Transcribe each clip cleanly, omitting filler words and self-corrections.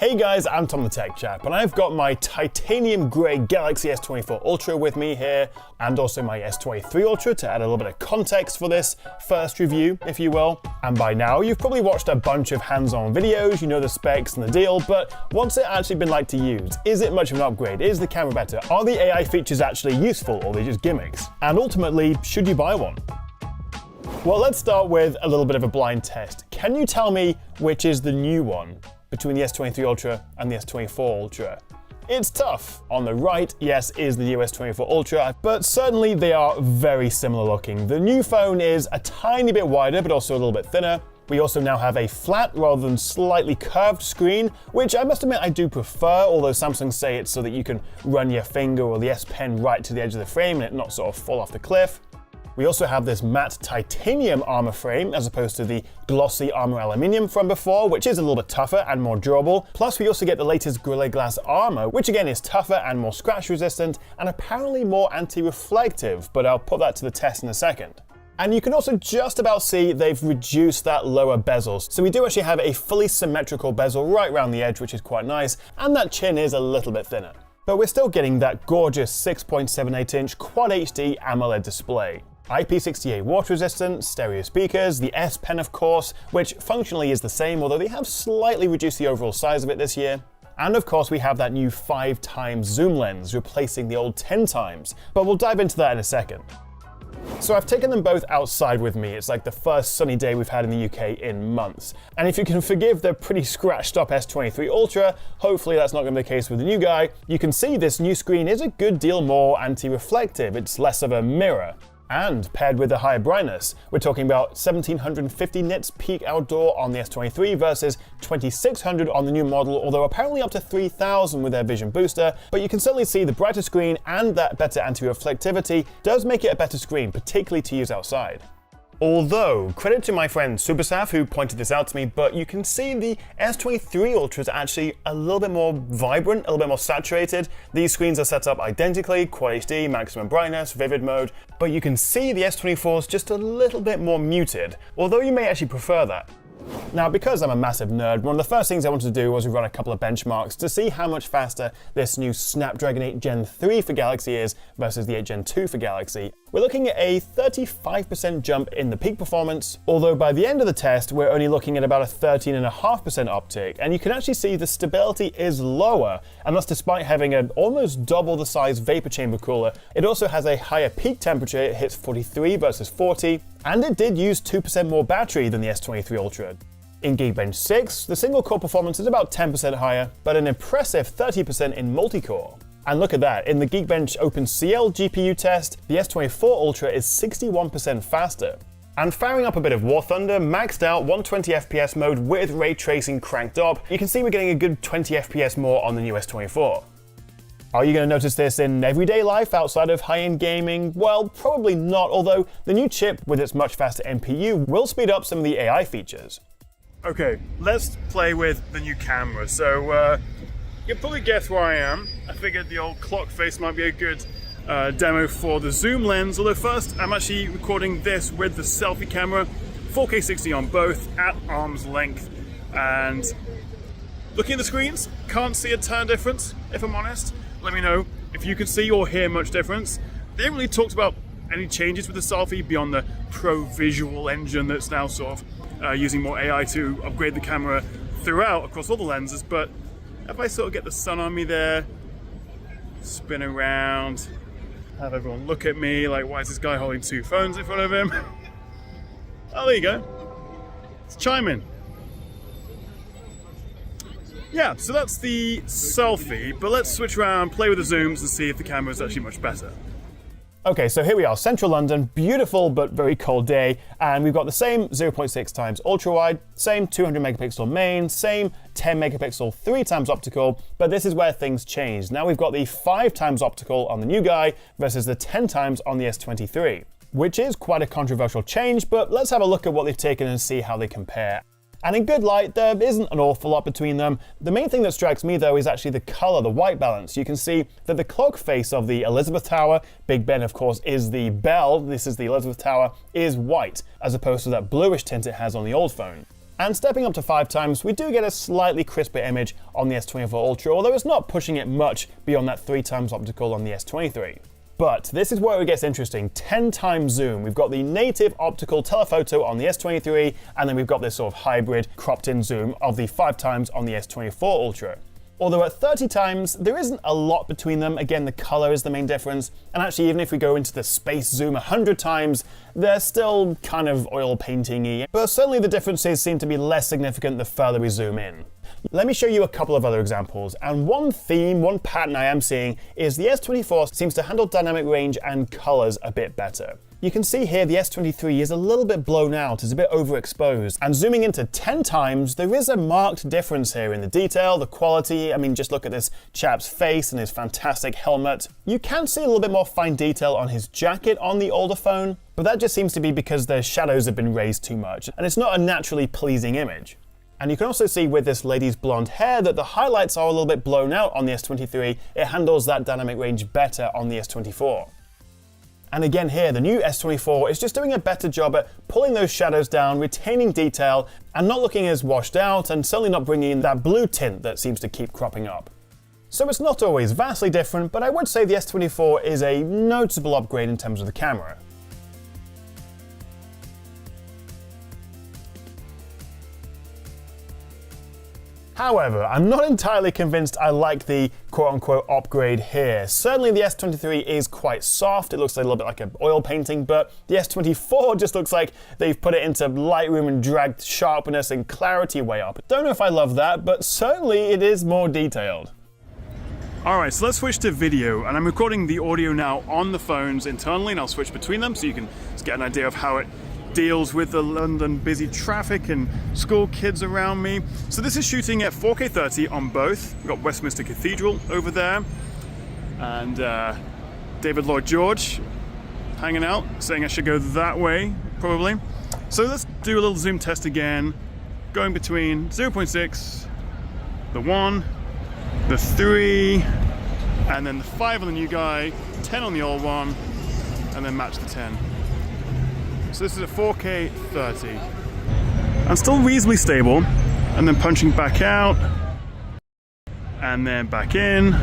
Hey guys, I'm Tom the Tech Chap, and I've got my titanium grey Galaxy S24 Ultra with me here, and also my S23 Ultra to add a little bit of context for this first review, if you will. And by now, you've probably watched a bunch of hands-on videos, you know the specs and the deal, but what's it actually been like to use? Is it much of an upgrade? Is the camera better? Are the AI features actually useful, or are they just gimmicks? And ultimately, should you buy one? Well, let's start with a little bit of a blind test. Can you tell me which is the new one between the S23 Ultra and the S24 Ultra? It's tough. On the right, yes, is the new S24 Ultra, but certainly they are very similar looking. The new phone is a tiny bit wider, but also a little bit thinner. We also now have a flat rather than slightly curved screen, which I must admit I do prefer, although Samsung say it's so that you can run your finger or the S Pen right to the edge of the frame and it not sort of fall off the cliff. We also have this matte titanium armor frame as opposed to the glossy armor aluminium from before, which is a little bit tougher and more durable. Plus we also get the latest Gorilla Glass armor, which again is tougher and more scratch resistant and apparently more anti-reflective, but I'll put that to the test in a second. And you can also just about see they've reduced that lower bezel. So we do actually have a fully symmetrical bezel right around the edge, which is quite nice, and that chin is a little bit thinner. But we're still getting that gorgeous 6.78-inch Quad HD AMOLED display. IP68 water resistant, stereo speakers, the S Pen of course, which functionally is the same, although they have slightly reduced the overall size of it this year. And of course we have that new 5x zoom lens, replacing the old 10x, but we'll dive into that in a second. So I've taken them both outside with me. It's like the first sunny day we've had in the UK in months. And if you can forgive the pretty scratched up S23 Ultra, hopefully that's not going to be the case with the new guy, you can see this new screen is a good deal more anti-reflective. It's less of a mirror. And paired with a higher brightness, we're talking about 1750 nits peak outdoor on the S23 versus 2600 on the new model, although apparently up to 3000 with their Vision Booster. But you can certainly see the brighter screen and that better anti-reflectivity does make it a better screen, particularly to use outside. Although, credit to my friend Supersaf who pointed this out to me, but you can see the S23 Ultra is actually a little bit more vibrant, a little bit more saturated. These screens are set up identically, Quad HD, maximum brightness, vivid mode, but you can see the S24 is just a little bit more muted, although you may actually prefer that. Now, because I'm a massive nerd, one of the first things I wanted to do was run a couple of benchmarks to see how much faster this new Snapdragon 8 Gen 3 for Galaxy is versus the 8 Gen 2 for Galaxy. We're looking at a 35% jump in the peak performance, although by the end of the test, we're only looking at about a 13.5% uptick, and you can actually see the stability is lower, and that's despite having an almost double the size vapor chamber cooler. It also has a higher peak temperature, it hits 43 versus 40, and it did use 2% more battery than the S23 Ultra. In Geekbench 6, the single-core performance is about 10% higher, but an impressive 30% in multi-core. And look at that, in the Geekbench OpenCL GPU test, the S24 Ultra is 61% faster. And firing up a bit of War Thunder, maxed out 120 FPS mode with ray tracing cranked up, you can see we're getting a good 20 FPS more on the new S24. Are you going to notice this in everyday life outside of high-end gaming? Well, probably not, although the new chip with its much faster NPU will speed up some of the AI features. Okay, let's play with the new camera. So you can probably guess where I am. I figured the old clock face might be a good demo for the zoom lens, although first I'm actually recording this with the selfie camera, 4K 60 on both, at arm's length, and looking at the screens, can't see a ton of difference, if I'm honest. Let me know if you can see or hear much difference. They haven't really talked about any changes with the selfie beyond the Pro Visual engine that's now sort of using more AI to upgrade the camera throughout across all the lenses. But if I sort of get the sun on me there, spin around, have everyone look at me like, why is this guy holding two phones in front of him? Oh, there you go. It's chiming. Yeah, so that's the selfie, but let's switch around, play with the zooms and see if the camera is actually much better. Okay, so here we are, central London, beautiful but very cold day, and we've got the same 0.6x ultra wide, same 200 megapixel main, same 10 megapixel 3x optical, but this is where things change. Now we've got the 5x optical on the new guy versus the 10x on the S23, which is quite a controversial change, but let's have a look at what they've taken and see how they compare. And in good light, there isn't an awful lot between them. The main thing that strikes me though is actually the color, the white balance. You can see that the clock face of the Elizabeth Tower, Big Ben of course is the bell, this is the Elizabeth Tower, is white, as opposed to that bluish tint it has on the old phone. And stepping up to 5 times, we do get a slightly crisper image on the S24 Ultra, although it's not pushing it much beyond that 3 times optical on the S23. But this is where it gets interesting. 10 times zoom. We've got the native optical telephoto on the S23, and then we've got this sort of hybrid cropped in zoom of the 5 times on the S24 Ultra. Although at 30 times, there isn't a lot between them. Again, the color is the main difference. And actually, even if we go into the space zoom 100 times, they're still kind of oil painting-y. But certainly the differences seem to be less significant the further we zoom in. Let me show you a couple of other examples. And one theme, one pattern I am seeing is the S24 seems to handle dynamic range and colors a bit better. You can see here the S23 is a little bit blown out, it's a bit overexposed. And zooming into 10 times, there is a marked difference here in the detail, the quality. I mean, just look at this chap's face and his fantastic helmet. You can see a little bit more fine detail on his jacket on the older phone, but that just seems to be because the shadows have been raised too much, and it's not a naturally pleasing image. And you can also see with this lady's blonde hair that the highlights are a little bit blown out on the S23. It handles that dynamic range better on the S24. And again here, the new S24 is just doing a better job at pulling those shadows down, retaining detail, and not looking as washed out, and certainly not bringing in that blue tint that seems to keep cropping up. So it's not always vastly different, but I would say the S24 is a noticeable upgrade in terms of the camera. However, I'm not entirely convinced I like the quote-unquote upgrade here. Certainly the S23 is quite soft, it looks a little bit like an oil painting, but the S24 just looks like they've put it into Lightroom and dragged sharpness and clarity way up. Don't know if I love that, but certainly it is more detailed. Alright, so let's switch to video, and I'm recording the audio now on the phones internally, and I'll switch between them so you can just get an idea of how it deals with the London busy traffic and school kids around me. So this is shooting at 4K 30 on both. We've got Westminster Cathedral over there, and David Lloyd George hanging out, saying I should go that way, probably. So let's do a little zoom test again, going between 0.6, the 1, the 3, and then the 5 on the new guy, 10 on the old one, and then match the 10. So this is a 4K 30. And still reasonably stable. And then punching back out. And then back in.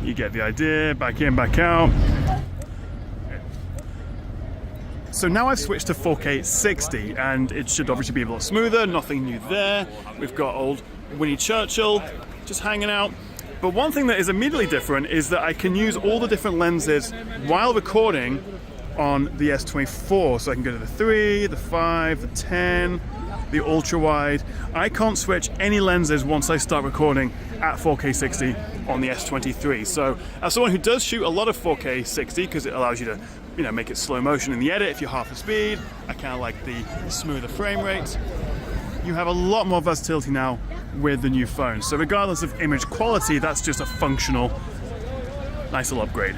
You get the idea. Back in, back out. So now I've switched to 4K 60, and it should obviously be a lot smoother, nothing new there. We've got old Winnie Churchill just hanging out. But one thing that is immediately different is that I can use all the different lenses while recording on the S24, so I can go to the 3, the 5, the 10, the ultra wide. I can't switch any lenses once I start recording at 4K 60 on the S23. So as someone who does shoot a lot of 4K 60, because it allows you to make it slow motion in the edit if you're half the speed, I kind of like the smoother frame rate. You have a lot more versatility now with the new phone. So regardless of image quality, that's just a functional, nice little upgrade.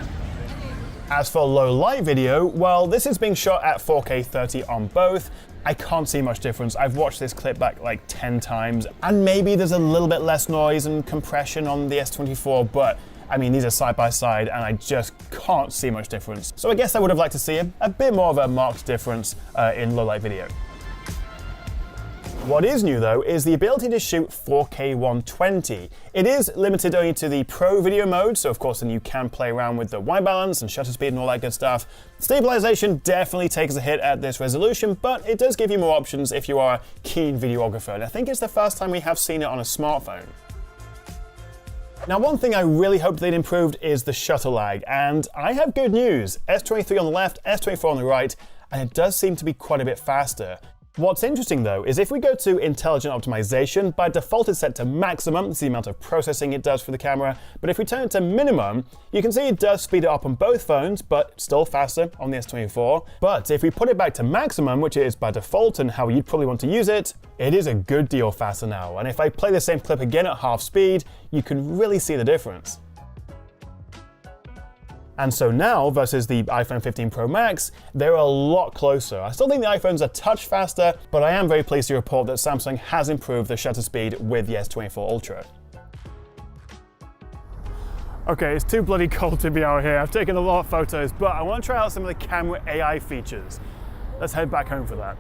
As for low light video, well, this is being shot at 4K 30 on both. I can't see much difference. I've watched this clip back like 10 times, and maybe there's a little bit less noise and compression on the S24, but I mean, these are side by side, and I just can't see much difference. So I guess I would have liked to see a bit more of a marked difference in low light video. What is new though is the ability to shoot 4K 120. It is limited only to the Pro video mode, so of course then you can play around with the white balance and shutter speed and all that good stuff. Stabilization definitely takes a hit at this resolution, but it does give you more options if you are a keen videographer, and I think it's the first time we have seen it on a smartphone. Now, one thing I really hoped they'd improved is the shutter lag, and I have good news. S23 on the left, S24 on the right, and it does seem to be quite a bit faster. What's interesting though is if we go to intelligent optimization, by default it's set to maximum, that's the amount of processing it does for the camera, but if we turn it to minimum, you can see it does speed it up on both phones, but still faster on the S24. But if we put it back to maximum, which it is by default and how you'd probably want to use it, it is a good deal faster now. And if I play the same clip again at half speed, you can really see the difference. And so now, versus the iPhone 15 Pro Max, they're a lot closer. I still think the iPhone's a touch faster, but I am very pleased to report that Samsung has improved the shutter speed with the S24 Ultra. Okay, it's too bloody cold to be out here. I've taken a lot of photos, but I want to try out some of the camera AI features. Let's head back home for that.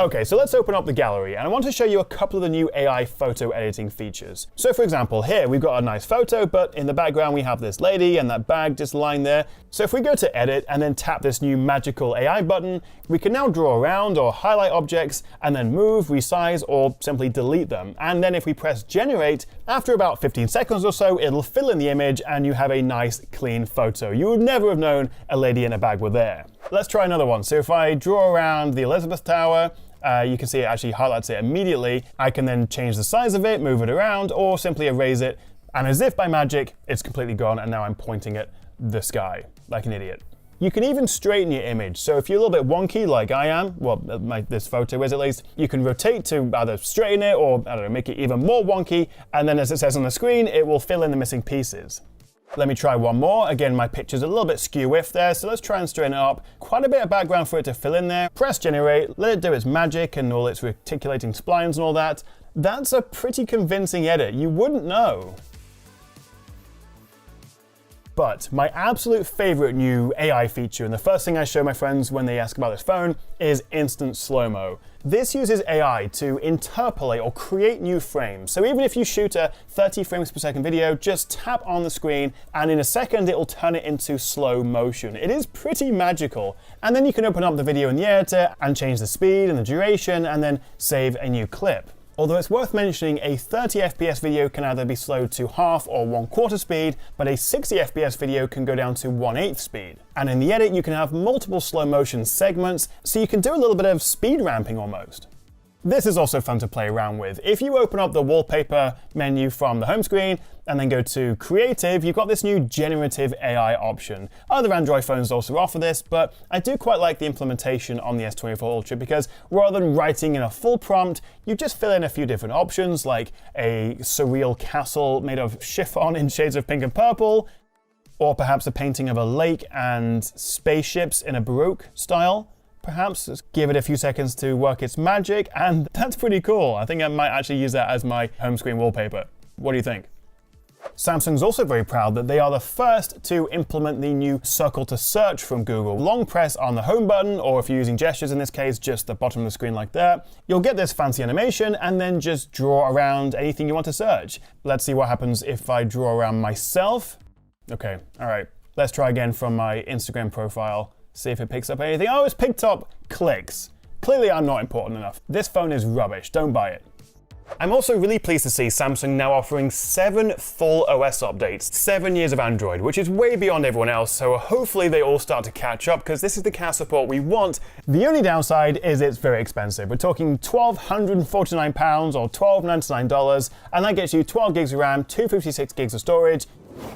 Okay, so let's open up the gallery, and I want to show you a couple of the new AI photo editing features. So for example, here we've got a nice photo, but in the background we have this lady and that bag just lying there. So if we go to edit and then tap this new magical AI button, we can now draw around or highlight objects and then move, resize, or simply delete them. And then if we press generate, after about 15 seconds or so, it'll fill in the image and you have a nice clean photo. You would never have known a lady in a bag were there. Let's try another one. So if I draw around the Elizabeth Tower, you can see it actually highlights it immediately. I can then change the size of it, move it around, or simply erase it. And as if by magic, it's completely gone, and now I'm pointing at the sky like an idiot. You can even straighten your image. So if you're a little bit wonky like I am, well, this photo is at least, you can rotate to either straighten it or, I don't know, make it even more wonky. And then as it says on the screen, it will fill in the missing pieces. Let me try one more. Again, my picture's a little bit skew-whiff there, so let's try and straighten it up. Quite a bit of background for it to fill in there. Press generate, let it do its magic and all its reticulating splines and all that. That's a pretty convincing edit. You wouldn't know. But my absolute favorite new AI feature, and the first thing I show my friends when they ask about this phone, is instant slow-mo. This uses AI to interpolate or create new frames. So even if you shoot a 30 frames per second video, just tap on the screen and in a second it will turn it into slow motion. It is pretty magical. And then you can open up the video in the editor and change the speed and the duration and then save a new clip. Although it's worth mentioning, a 30 FPS video can either be slowed to half or 1/4 speed, but a 60 FPS video can go down to 1/8 speed. And in the edit, you can have multiple slow motion segments, so you can do a little bit of speed ramping almost. This is also fun to play around with. If you open up the wallpaper menu from the home screen and then go to creative, you've got this new generative AI option. Other Android phones also offer this, but I do quite like the implementation on the S24 Ultra because rather than writing in a full prompt, you just fill in a few different options like a surreal castle made of chiffon in shades of pink and purple, or perhaps a painting of a lake and spaceships in a Baroque style. Perhaps just give it a few seconds to work its magic, and that's pretty cool. I think I might actually use that as my home screen wallpaper. What do you think? Samsung's also very proud that they are the first to implement the new circle to search from Google. Long press on the home button, or if you're using gestures in this case, just the bottom of the screen like that. You'll get this fancy animation and then just draw around anything you want to search. Let's see what happens if I draw around myself. Okay, all right. Let's try again from my Instagram profile. See if it picks up anything. Oh, it's picked up clicks. Clearly I'm not important enough. This phone is rubbish, don't buy it. I'm also really pleased to see Samsung now offering 7 full OS updates, 7 years of Android, which is way beyond everyone else, so hopefully they all start to catch up because this is the kind of support we want. The only downside is it's very expensive. We're talking £1,249 or $1,299, and that gets you 12 gigs of RAM, 256 gigs of storage.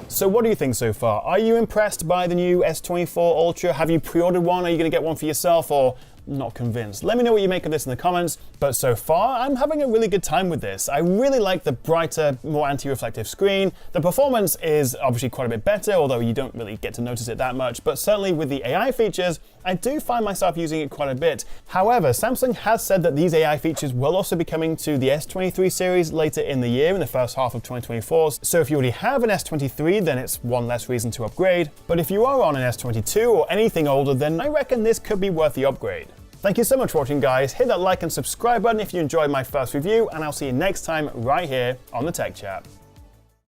So what do you think so far? Are you impressed by the new S24 Ultra? Have you pre-ordered one? Are you going to get one for yourself, or not convinced? Let me know what you make of this in the comments. But so far, I'm having a really good time with this. I really like the brighter, more anti-reflective screen. The performance is obviously quite a bit better, although you don't really get to notice it that much. But certainly with the AI features, I do find myself using it quite a bit. However, Samsung has said that these AI features will also be coming to the S23 series later in the year, in the first half of 2024. So if you already have an S23, then it's one less reason to upgrade. But if you are on an S22 or anything older, then I reckon this could be worth the upgrade. Thank you so much for watching, guys. Hit that like and subscribe button if you enjoyed my first review, and I'll see you next time right here on the Tech Chat.